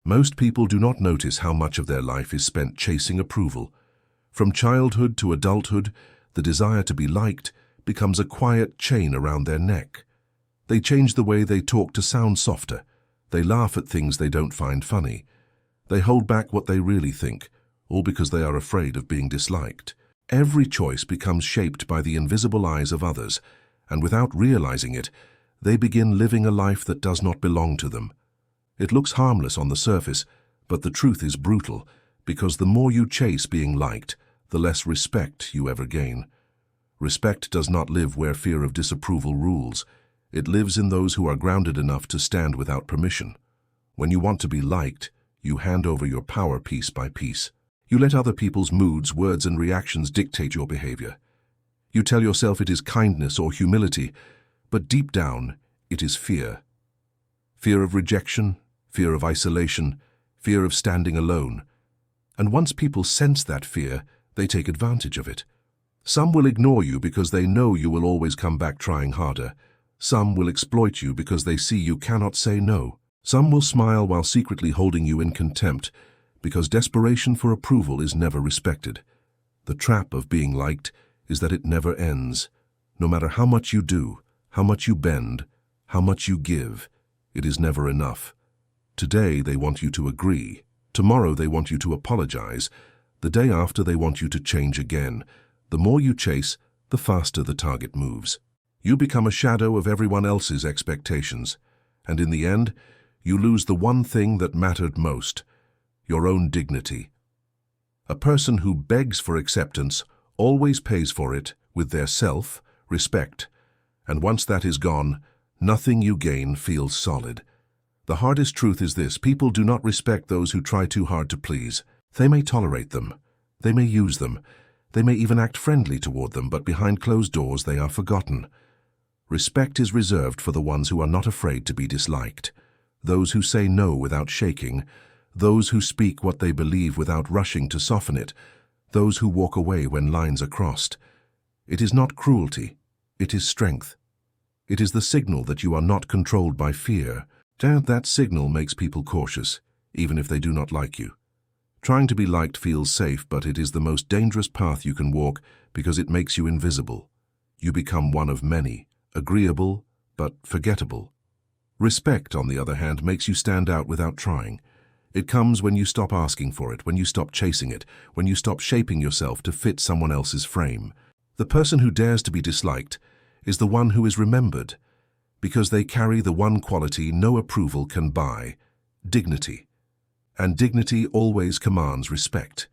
Most people do not notice how much of their life is spent chasing approval. From childhood to adulthood, the desire to be liked becomes a quiet chain around their neck. They change the way they talk to sound softer. They laugh at things they don't find funny. They hold back what they really think, all because they are afraid of being disliked. Every choice becomes shaped by the invisible eyes of others, and without realizing it, they begin living a life that does not belong to them. It looks harmless on the surface, but the truth is brutal, because the more you chase being liked, the less respect you ever gain. Respect does not live where fear of disapproval rules. It lives in those who are grounded enough to stand without permission. When you want to be liked, you hand over your power piece by piece. You let other people's moods, words, and reactions dictate your behavior. You tell yourself it is kindness or humility, but deep down, it is fear. Fear of rejection, fear of isolation, fear of standing alone. And once people sense that fear, they take advantage of it. Some will ignore you because they know you will always come back trying harder. Some will exploit you because they see you cannot say no. Some will smile while secretly holding you in contempt, because desperation for approval is never respected. The trap of being liked is that it never ends. No matter how much you do, how much you bend, how much you give, it is never enough. Today they want you to agree. Tomorrow they want you to apologize. The day after they want you to change again. The more you chase, the faster the target moves. You become a shadow of everyone else's expectations, and in the end, you lose the one thing that mattered most, your own dignity. A person who begs for acceptance always pays for it with their self-respect, and once that is gone, nothing you gain feels solid. The hardest truth is this: people do not respect those who try too hard to please. They may tolerate them, they may use them, they may even act friendly toward them, but behind closed doors they are forgotten. Respect is reserved for the ones who are not afraid to be disliked, those who say no without shaking, those who speak what they believe without rushing to soften it, those who walk away when lines are crossed. It is not cruelty, it is strength. It is the signal that you are not controlled by fear. That signal makes people cautious, even if they do not like you. Trying to be liked feels safe, but it is the most dangerous path you can walk because it makes you invisible. You become one of many, agreeable but forgettable. Respect, on the other hand, makes you stand out without trying. It comes when you stop asking for it, when you stop chasing it, when you stop shaping yourself to fit someone else's frame. The person who dares to be disliked is the one who is remembered, because they carry the one quality no approval can buy: dignity. And dignity always commands respect.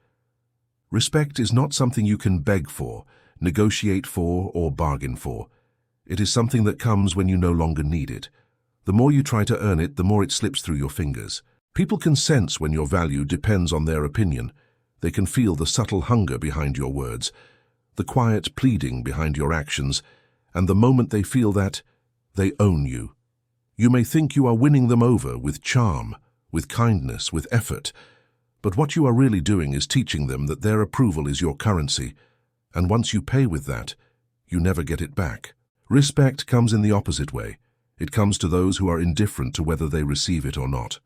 Respect is not something you can beg for, negotiate for, or bargain for. It is something that comes when you no longer need it. The more you try to earn it, the more it slips through your fingers. People can sense when your value depends on their opinion. They can feel the subtle hunger behind your words, the quiet pleading behind your actions, and the moment they feel that, they own you. You may think you are winning them over with charm, with kindness, with effort, but what you are really doing is teaching them that their approval is your currency, and once you pay with that, you never get it back. Respect comes in the opposite way. It comes to those who are indifferent to whether they receive it or not.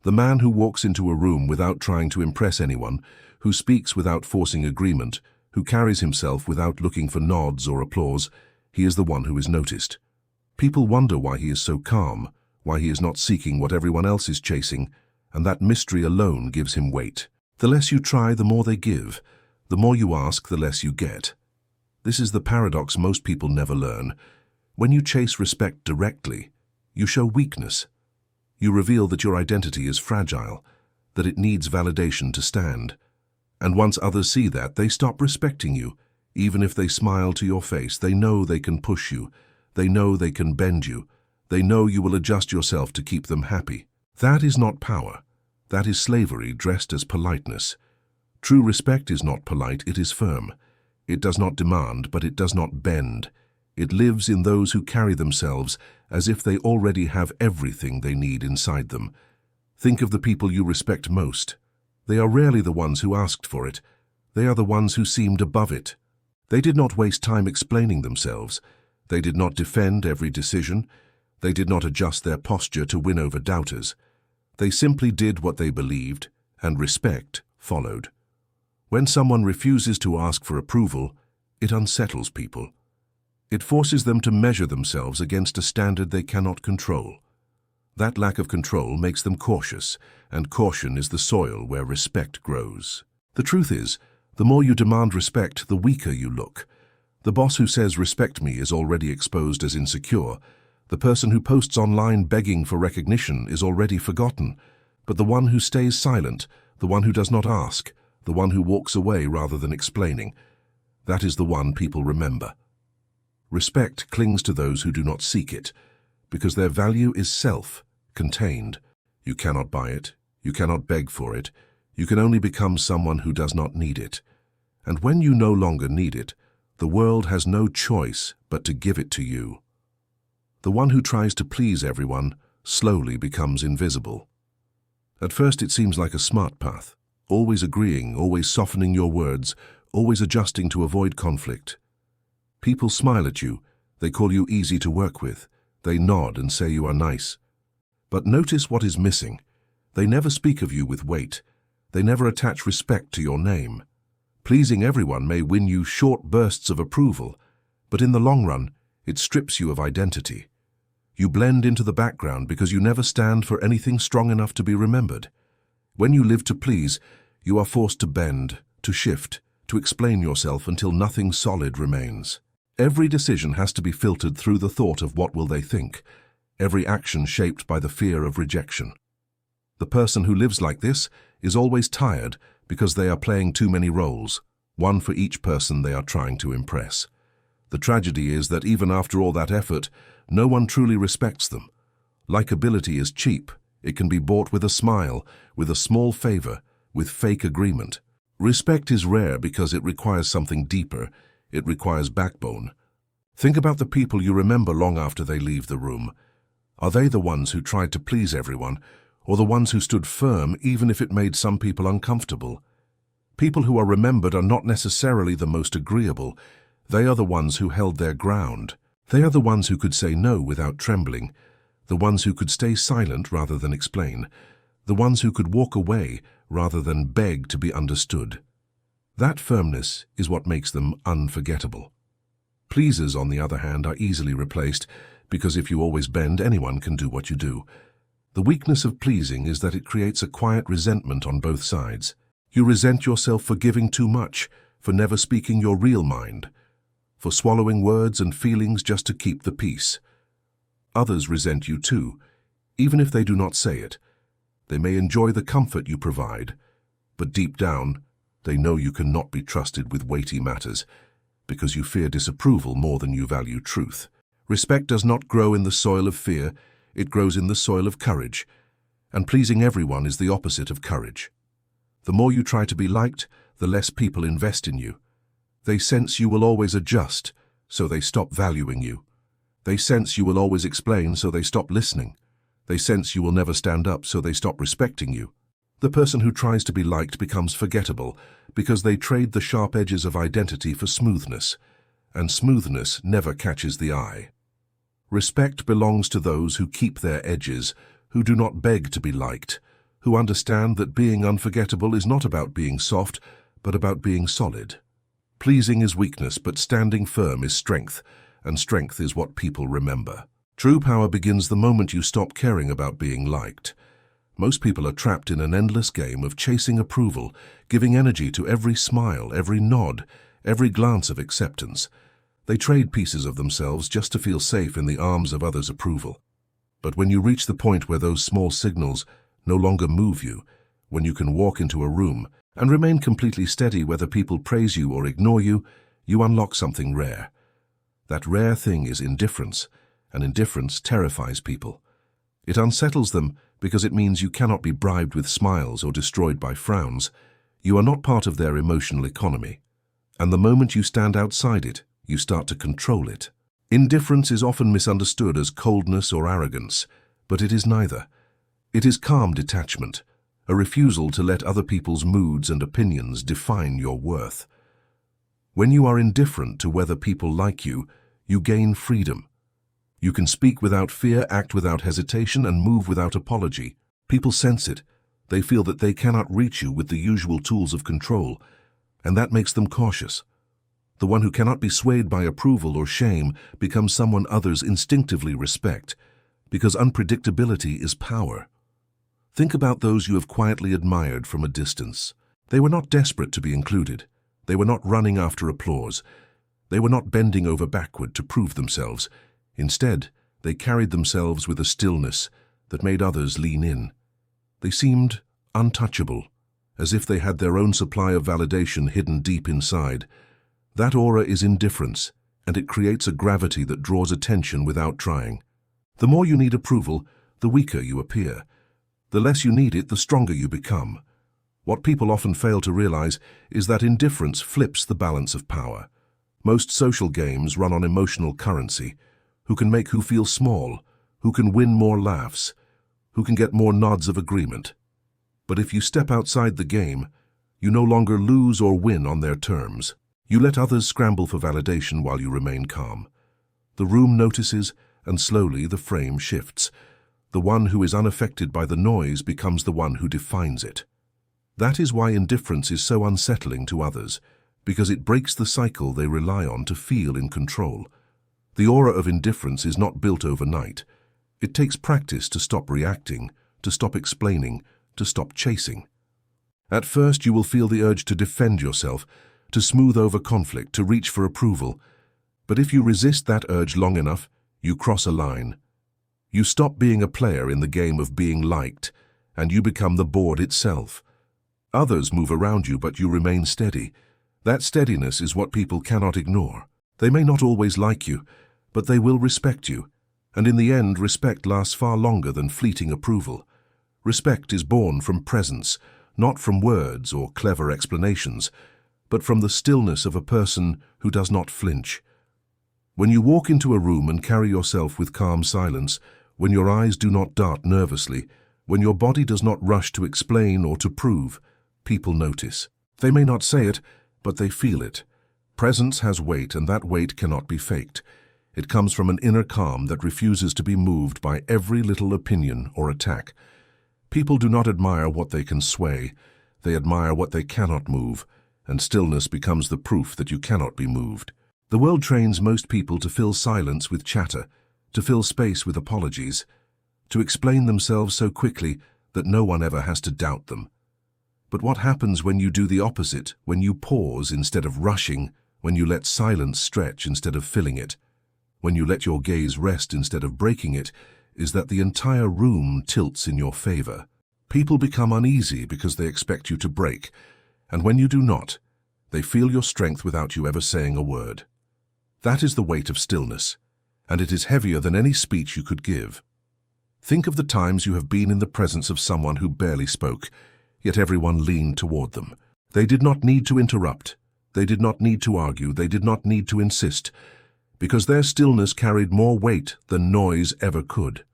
The man who walks into a room without trying to impress anyone, who speaks without forcing agreement, who carries himself without looking for nods or applause, he is the one who is noticed. People wonder why he is so calm, why he is not seeking what everyone else is chasing, and that mystery alone gives him weight. The less you try, the more they give. The more you ask, the less you get. This is the paradox most people never learn. When you chase respect directly, you show weakness. You reveal that your identity is fragile, that it needs validation to stand. And once others see that, they stop respecting you. Even if they smile to your face, they know they can push you. They know they can bend you. They know you will adjust yourself to keep them happy. That is not power. That is slavery dressed as politeness. True respect is not polite, it is firm. It does not demand, but it does not bend. It lives in those who carry themselves as if they already have everything they need inside them. Think of the people you respect most. They are rarely the ones who asked for it. They are the ones who seemed above it. They did not waste time explaining themselves. They did not defend every decision. They did not adjust their posture to win over doubters. They simply did what they believed, and respect followed. When someone refuses to ask for approval, it unsettles people. It forces them to measure themselves against a standard they cannot control. That lack of control makes them cautious, and caution is the soil where respect grows. The truth is, the more you demand respect, the weaker you look. The boss who says respect me is already exposed as insecure. The person who posts online begging for recognition is already forgotten. But the one who stays silent, the one who does not ask, the one who walks away rather than explaining, that is the one people remember. Respect clings to those who do not seek it, because their value is self-contained. You cannot buy it, you cannot beg for it, you can only become someone who does not need it. And when you no longer need it, the world has no choice but to give it to you. The one who tries to please everyone slowly becomes invisible. At first it seems like a smart path, always agreeing, always softening your words, always adjusting to avoid conflict. People smile at you, they call you easy to work with, they nod and say you are nice. But notice what is missing. They never speak of you with weight. They never attach respect to your name. Pleasing everyone may win you short bursts of approval, but in the long run, it strips you of identity. You blend into the background because you never stand for anything strong enough to be remembered. When you live to please, you are forced to bend, to shift, to explain yourself until nothing solid remains. Every decision has to be filtered through the thought of what will they think, every action shaped by the fear of rejection. The person who lives like this is always tired because they are playing too many roles, one for each person they are trying to impress. The tragedy is that even after all that effort, no one truly respects them. Likability is cheap. It can be bought with a smile, with a small favor, with fake agreement. Respect is rare because it requires something deeper. It requires backbone. Think about the people you remember long after they leave the room. Are they the ones who tried to please everyone, or the ones who stood firm even if it made some people uncomfortable? People who are remembered are not necessarily the most agreeable. They are the ones who held their ground. They are the ones who could say no without trembling, the ones who could stay silent rather than explain, the ones who could walk away rather than beg to be understood. That firmness is what makes them unforgettable. Pleasers, on the other hand, are easily replaced because if you always bend, anyone can do what you do. The weakness of pleasing is that it creates a quiet resentment on both sides. You resent yourself for giving too much, for never speaking your real mind, for swallowing words and feelings just to keep the peace. Others resent you too, even if they do not say it. They may enjoy the comfort you provide, but deep down, they know you cannot be trusted with weighty matters because you fear disapproval more than you value truth. Respect does not grow in the soil of fear, it grows in the soil of courage, and pleasing everyone is the opposite of courage. The more you try to be liked, the less people invest in you. They sense you will always adjust, so they stop valuing you. They sense you will always explain, so they stop listening. They sense you will never stand up, so they stop respecting you. The person who tries to be liked becomes forgettable because they trade the sharp edges of identity for smoothness, and smoothness never catches the eye. Respect belongs to those who keep their edges, who do not beg to be liked, who understand that being unforgettable is not about being soft, but about being solid. Pleasing is weakness, but standing firm is strength, and strength is what people remember. True power begins the moment you stop caring about being liked. Most people are trapped in an endless game of chasing approval, giving energy to every smile, every nod, every glance of acceptance. They trade pieces of themselves just to feel safe in the arms of others' approval. But when you reach the point where those small signals no longer move you, when you can walk into a room and remain completely steady whether people praise you or ignore you, you unlock something rare. That rare thing is indifference, and indifference terrifies people. It unsettles them because it means you cannot be bribed with smiles or destroyed by frowns. You are not part of their emotional economy. And the moment you stand outside it, you start to control it. Indifference is often misunderstood as coldness or arrogance, but it is neither. It is calm detachment, a refusal to let other people's moods and opinions define your worth. When you are indifferent to whether people like you, you gain freedom. You can speak without fear, act without hesitation, and move without apology. People sense it. They feel that they cannot reach you with the usual tools of control, and that makes them cautious. The one who cannot be swayed by approval or shame becomes someone others instinctively respect, because unpredictability is power. Think about those you have quietly admired from a distance. They were not desperate to be included. They were not running after applause. They were not bending over backward to prove themselves. Instead, they carried themselves with a stillness that made others lean in. They seemed untouchable, as if they had their own supply of validation hidden deep inside. That aura is indifference, and it creates a gravity that draws attention without trying. The more you need approval, the weaker you appear. The less you need it, the stronger you become. What people often fail to realize is that indifference flips the balance of power. Most social games run on emotional currency. Who can make who feel small? Who can win more laughs? Who can get more nods of agreement? But if you step outside the game, you no longer lose or win on their terms. You let others scramble for validation while you remain calm. The room notices, and slowly the frame shifts. The one who is unaffected by the noise becomes the one who defines it. That is why indifference is so unsettling to others, because it breaks the cycle they rely on to feel in control. The aura of indifference is not built overnight. It takes practice to stop reacting, to stop explaining, to stop chasing. At first, you will feel the urge to defend yourself, to smooth over conflict, to reach for approval. But if you resist that urge long enough, you cross a line. You stop being a player in the game of being liked, and you become the board itself. Others move around you, but you remain steady. That steadiness is what people cannot ignore. They may not always like you, but they will respect you. And in the end, respect lasts far longer than fleeting approval. Respect is born from presence, not from words or clever explanations, but from the stillness of a person who does not flinch. When you walk into a room and carry yourself with calm silence, when your eyes do not dart nervously, when your body does not rush to explain or to prove, people notice. They may not say it, but they feel it. Presence has weight, and that weight cannot be faked. It comes from an inner calm that refuses to be moved by every little opinion or attack. People do not admire what they can sway. They admire what they cannot move, and stillness becomes the proof that you cannot be moved. The world trains most people to fill silence with chatter, to fill space with apologies, to explain themselves so quickly that no one ever has to doubt them. But what happens when you do the opposite, when you pause instead of rushing, when you let silence stretch instead of filling it, when you let your gaze rest instead of breaking it, is that the entire room tilts in your favor. People become uneasy because they expect you to break, and when you do not, they feel your strength without you ever saying a word. That is the weight of stillness, and it is heavier than any speech you could give. Think of the times you have been in the presence of someone who barely spoke, yet everyone leaned toward them. They did not need to interrupt. They did not need to argue. They did not need to insist, because their stillness carried more weight than noise ever could.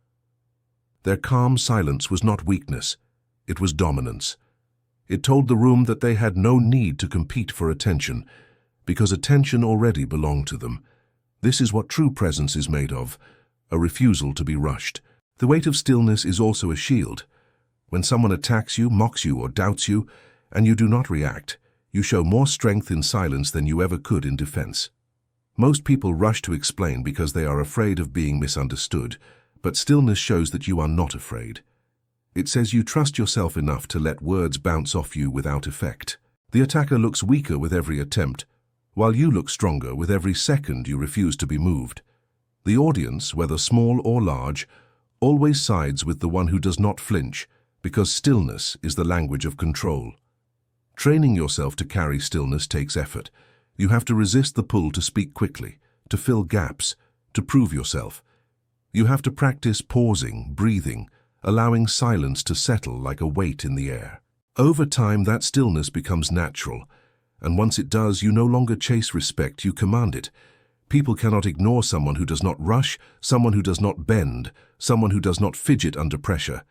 Their calm silence was not weakness. It was dominance. It told the room that they had no need to compete for attention, because attention already belonged to them. This is what true presence is made of, a refusal to be rushed. The weight of stillness is also a shield. When someone attacks you, mocks you, or doubts you, and you do not react, you show more strength in silence than you ever could in defense. Most people rush to explain because they are afraid of being misunderstood, but stillness shows that you are not afraid. It says you trust yourself enough to let words bounce off you without effect. The attacker looks weaker with every attempt, while you look stronger with every second you refuse to be moved. The audience, whether small or large, always sides with the one who does not flinch, because stillness is the language of control. Training yourself to carry stillness takes effort. You have to resist the pull to speak quickly, to fill gaps, to prove yourself. You have to practice pausing, breathing, allowing silence to settle like a weight in the air. Over time, that stillness becomes natural, and once it does, you no longer chase respect, you command it. People cannot ignore someone who does not rush, someone who does not bend, someone who does not fidget under pressure.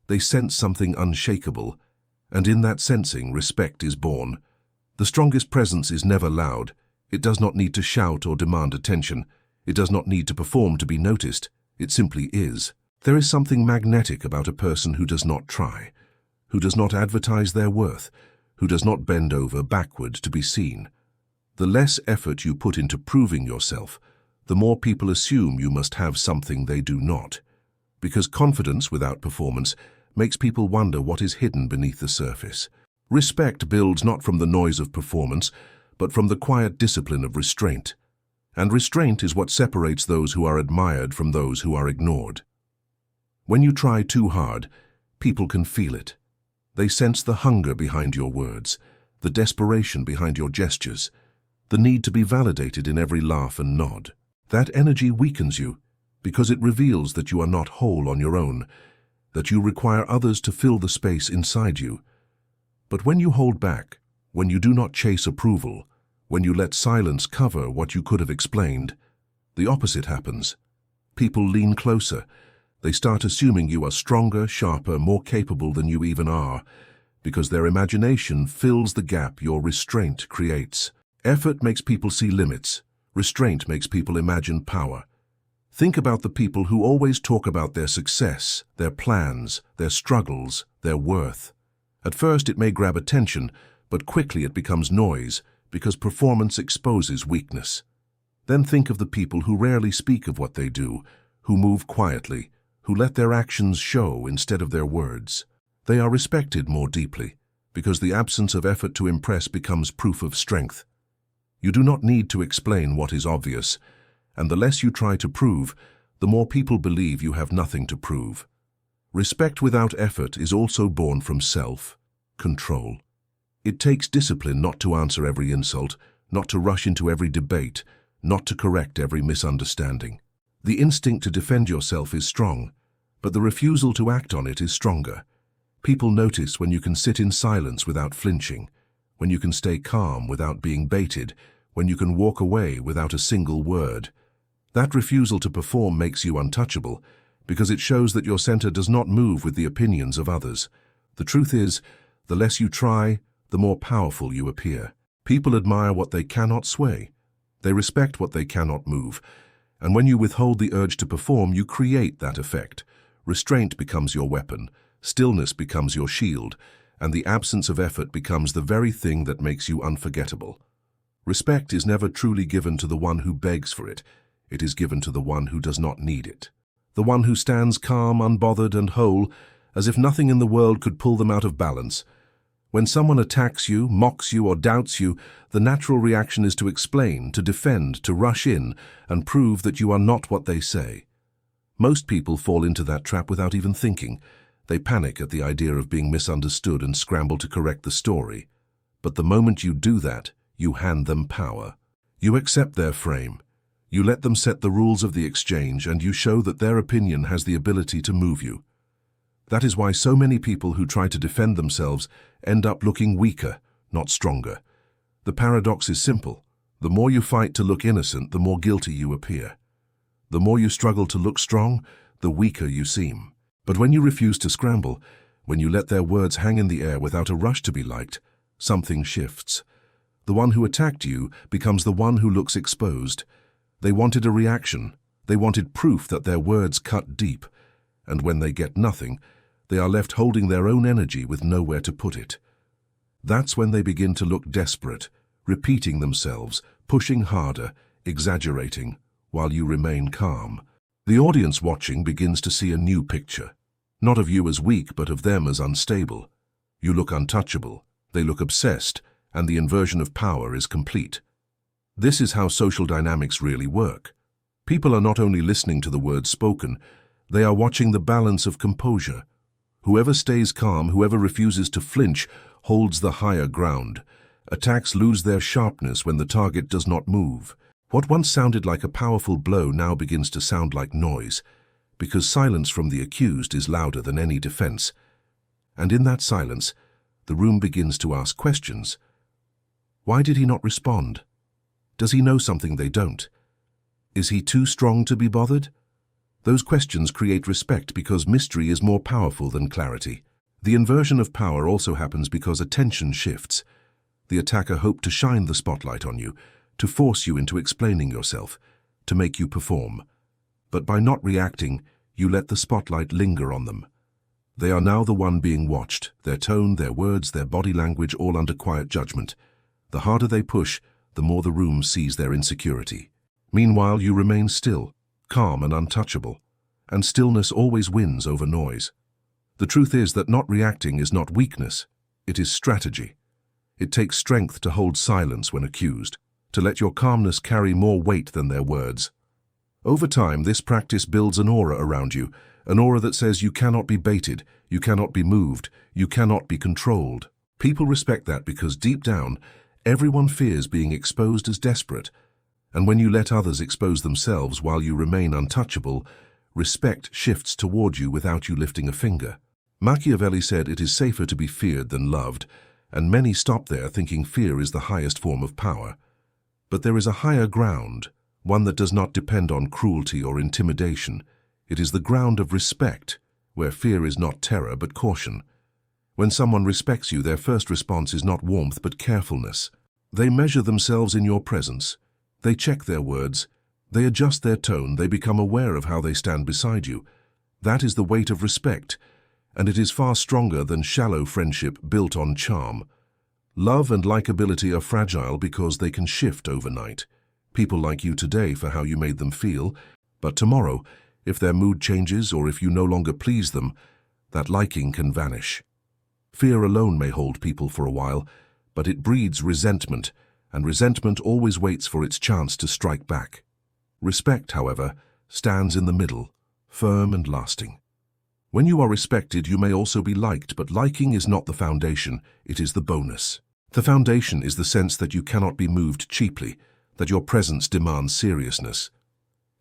They sense something unshakable, and in that sensing, respect is born. The strongest presence is never loud. It does not need to shout or demand attention. It does not need to perform to be noticed. It simply is. There is something magnetic about a person who does not try, who does not advertise their worth, who does not bend over backward to be seen. The less effort you put into proving yourself, the more people assume you must have something they do not. Because confidence without performance makes people wonder what is hidden beneath the surface. Respect builds not from the noise of performance, but from the quiet discipline of restraint. And restraint is what separates those who are admired from those who are ignored. When you try too hard, people can feel it. They sense the hunger behind your words, the desperation behind your gestures, the need to be validated in every laugh and nod. That energy weakens you because it reveals that you are not whole on your own, that you require others to fill the space inside you. But when you hold back, when you do not chase approval, when you let silence cover what you could have explained, the opposite happens. People lean closer. They start assuming you are stronger, sharper, more capable than you even are, because their imagination fills the gap your restraint creates. Effort makes people see limits. Restraint makes people imagine power. Think about the people who always talk about their success, their plans, their struggles, their worth. At first it may grab attention, but quickly it becomes noise, because performance exposes weakness. Then think of the people who rarely speak of what they do, who move quietly, who let their actions show instead of their words. They are respected more deeply, because the absence of effort to impress becomes proof of strength. You do not need to explain what is obvious, and the less you try to prove, the more people believe you have nothing to prove. Respect without effort is also born from self-control. It takes discipline not to answer every insult, not to rush into every debate, not to correct every misunderstanding. The instinct to defend yourself is strong, but the refusal to act on it is stronger. People notice when you can sit in silence without flinching, when you can stay calm without being baited, when you can walk away without a single word. That refusal to perform makes you untouchable, because it shows that your center does not move with the opinions of others. The truth is, the less you try, the more powerful you appear. People admire what they cannot sway. They respect what they cannot move. And when you withhold the urge to perform, you create that effect. Restraint becomes your weapon, stillness becomes your shield, and the absence of effort becomes the very thing that makes you unforgettable. Respect is never truly given to the one who begs for it. It is given to the one who does not need it. The one who stands calm, unbothered, and whole, as if nothing in the world could pull them out of balance. When someone attacks you, mocks you, or doubts you, the natural reaction is to explain, to defend, to rush in, and prove that you are not what they say. Most people fall into that trap without even thinking. They panic at the idea of being misunderstood and scramble to correct the story. But the moment you do that, you hand them power. You accept their frame. You let them set the rules of the exchange, and you show that their opinion has the ability to move you. That is why so many people who try to defend themselves end up looking weaker, not stronger. The paradox is simple. The more you fight to look innocent, the more guilty you appear. The more you struggle to look strong, the weaker you seem. But when you refuse to scramble, when you let their words hang in the air without a rush to be liked, something shifts. The one who attacked you becomes the one who looks exposed. They wanted a reaction. They wanted proof that their words cut deep. And when they get nothing, they are left holding their own energy with nowhere to put it. That's when they begin to look desperate, repeating themselves, pushing harder, exaggerating, while you remain calm. The audience watching begins to see a new picture, not of you as weak, but of them as unstable. You look untouchable, they look obsessed, and the inversion of power is complete. This is how social dynamics really work. People are not only listening to the words spoken, they are watching the balance of composure. Whoever stays calm, whoever refuses to flinch, holds the higher ground. Attacks lose their sharpness when the target does not move. What once sounded like a powerful blow now begins to sound like noise, because silence from the accused is louder than any defense. And in that silence, the room begins to ask questions. Why did he not respond? Does he know something they don't? Is he too strong to be bothered? Those questions create respect because mystery is more powerful than clarity. The inversion of power also happens because attention shifts. The attacker hoped to shine the spotlight on you, to force you into explaining yourself, to make you perform. But by not reacting, You let the spotlight linger on them. They are now the one being watched, their tone, their words, their body language all under quiet judgment. The harder they push, the more the room sees their insecurity. Meanwhile, you remain still, calm and untouchable, and stillness always wins over noise. The truth is that not reacting is not weakness, it is strategy. It takes strength to hold silence when accused, to let your calmness carry more weight than their words. Over time, this practice builds an aura around you, an aura that says you cannot be baited, you cannot be moved, you cannot be controlled. People respect that because deep down, everyone fears being exposed as desperate. And when you let others expose themselves while you remain untouchable, respect shifts toward you without you lifting a finger. Machiavelli said it is safer to be feared than loved, and many stop there thinking fear is the highest form of power. But there is a higher ground, one that does not depend on cruelty or intimidation. It is the ground of respect, where fear is not terror but caution. When someone respects you, their first response is not warmth but carefulness. They measure themselves in your presence. They check their words. They adjust their tone. They become aware of how they stand beside you. That is the weight of respect, and it is far stronger than shallow friendship built on charm. Love and likability are fragile because they can shift overnight. People like you today for how you made them feel, but tomorrow, if their mood changes or if you no longer please them, that liking can vanish. Fear alone may hold people for a while, but it breeds resentment, and resentment always waits for its chance to strike back. Respect, however, stands in the middle, firm and lasting. When you are respected, you may also be liked, but liking is not the foundation, it is the bonus. The foundation is the sense that you cannot be moved cheaply, that your presence demands seriousness.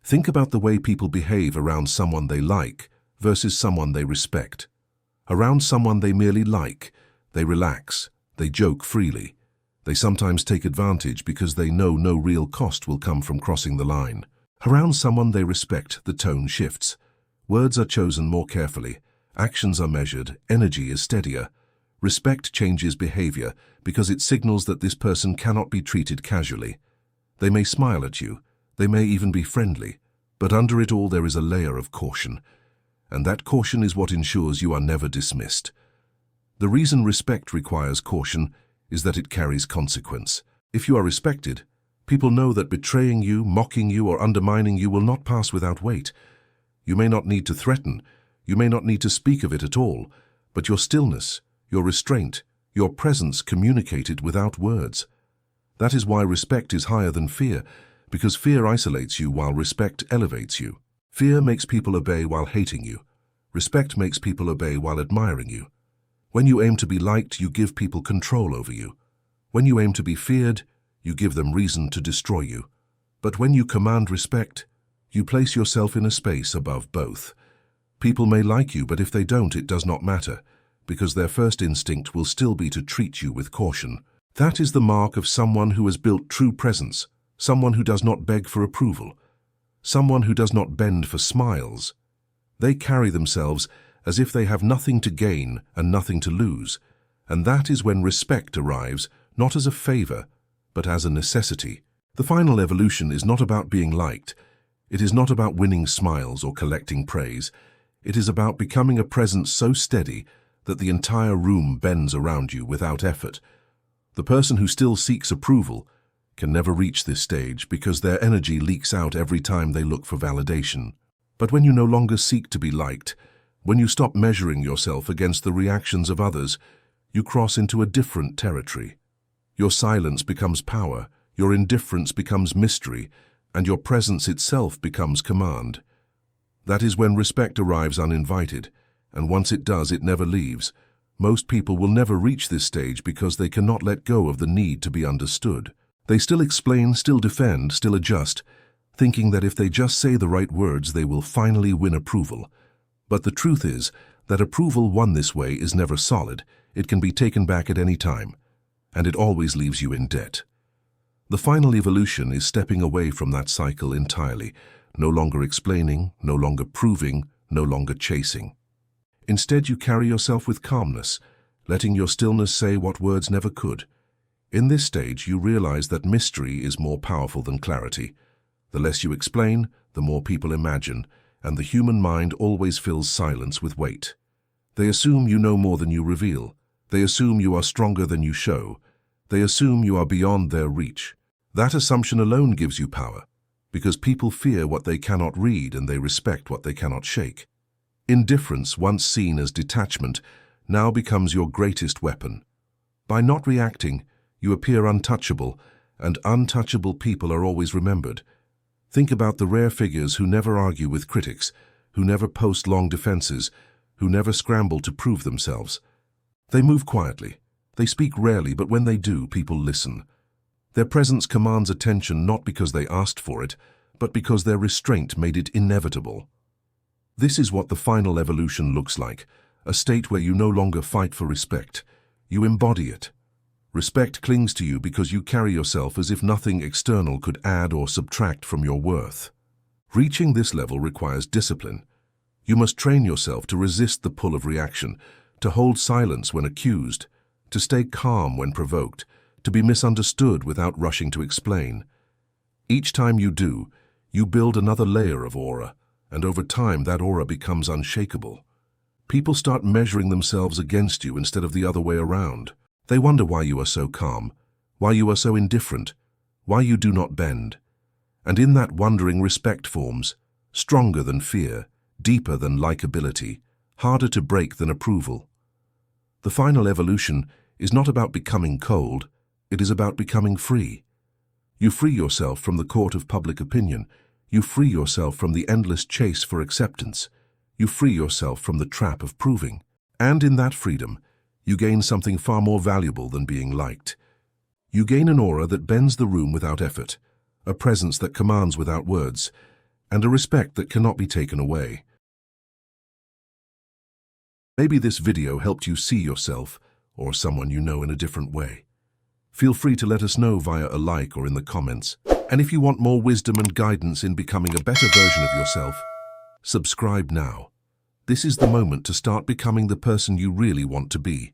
Think about the way people behave around someone they like versus someone they respect. Around someone they merely like, they relax, they joke freely. They sometimes take advantage because they know no real cost will come from crossing the line. Around someone they respect, the tone shifts. Words are chosen more carefully, actions are measured, energy is steadier. Respect changes behavior because it signals that this person cannot be treated casually. They may smile at you, they may even be friendly, but under it all there is a layer of caution, and that caution is what ensures you are never dismissed. The reason respect requires caution is that it carries consequence. If you are respected, people know that betraying you, mocking you, or undermining you will not pass without weight. You may not need to threaten, you may not need to speak of it at all, but your stillness, your restraint, your presence communicated without words. That is why respect is higher than fear, because fear isolates you while respect elevates you. Fear makes people obey while hating you. Respect makes people obey while admiring you. When you aim to be liked, you give people control over you. When you aim to be feared, you give them reason to destroy you. But when you command respect, you place yourself in a space above both. People may like you, but if they don't, it does not matter, because their first instinct will still be to treat you with caution. That is the mark of someone who has built true presence, someone who does not beg for approval, someone who does not bend for smiles. They carry themselves as if they have nothing to gain and nothing to lose, and that is when respect arrives, not as a favor, but as a necessity. The final evolution is not about being liked. It is not about winning smiles or collecting praise. It is about becoming a presence so steady that the entire room bends around you without effort. The person who still seeks approval can never reach this stage because their energy leaks out every time they look for validation. But when you no longer seek to be liked, when you stop measuring yourself against the reactions of others, you cross into a different territory. Your silence becomes power, your indifference becomes mystery, and your presence itself becomes command. That is when respect arrives uninvited, and once it does, it never leaves. Most people will never reach this stage because they cannot let go of the need to be understood. They still explain, still defend, still adjust, thinking that if they just say the right words, they will finally win approval. But the truth is that approval won this way is never solid. It can be taken back at any time, and it always leaves you in debt. The final evolution is stepping away from that cycle entirely, no longer explaining, no longer proving, no longer chasing. Instead, you carry yourself with calmness, letting your stillness say what words never could. In this stage, you realize that mystery is more powerful than clarity. The less you explain, the more people imagine, and the human mind always fills silence with weight. They assume you know more than you reveal. They assume you are stronger than you show. They assume you are beyond their reach. That assumption alone gives you power, because people fear what they cannot read and they respect what they cannot shake. Indifference, once seen as detachment, now becomes your greatest weapon. By not reacting, you appear untouchable, and untouchable people are always remembered. Think about the rare figures who never argue with critics, who never post long defenses, who never scramble to prove themselves. They move quietly. They speak rarely, but when they do, people listen. Their presence commands attention not because they asked for it, but because their restraint made it inevitable. This is what the final evolution looks like, a state where you no longer fight for respect. You embody it. Respect clings to you because you carry yourself as if nothing external could add or subtract from your worth. Reaching this level requires discipline. You must train yourself to resist the pull of reaction, to hold silence when accused, to stay calm when provoked, to be misunderstood without rushing to explain. Each time you do, you build another layer of aura, and over time that aura becomes unshakable. People start measuring themselves against you instead of the other way around. They wonder why you are so calm, why you are so indifferent, why you do not bend. And in that wondering respect forms, stronger than fear, deeper than likability, harder to break than approval. The final evolution is not about becoming cold, it is about becoming free. You free yourself from the court of public opinion. You free yourself from the endless chase for acceptance. You free yourself from the trap of proving. And in that freedom, you gain something far more valuable than being liked. You gain an aura that bends the room without effort, a presence that commands without words, and a respect that cannot be taken away. Maybe this video helped you see yourself or someone you know in a different way. Feel free to let us know via a like or in the comments. And if you want more wisdom and guidance in becoming a better version of yourself, subscribe now. This is the moment to start becoming the person you really want to be.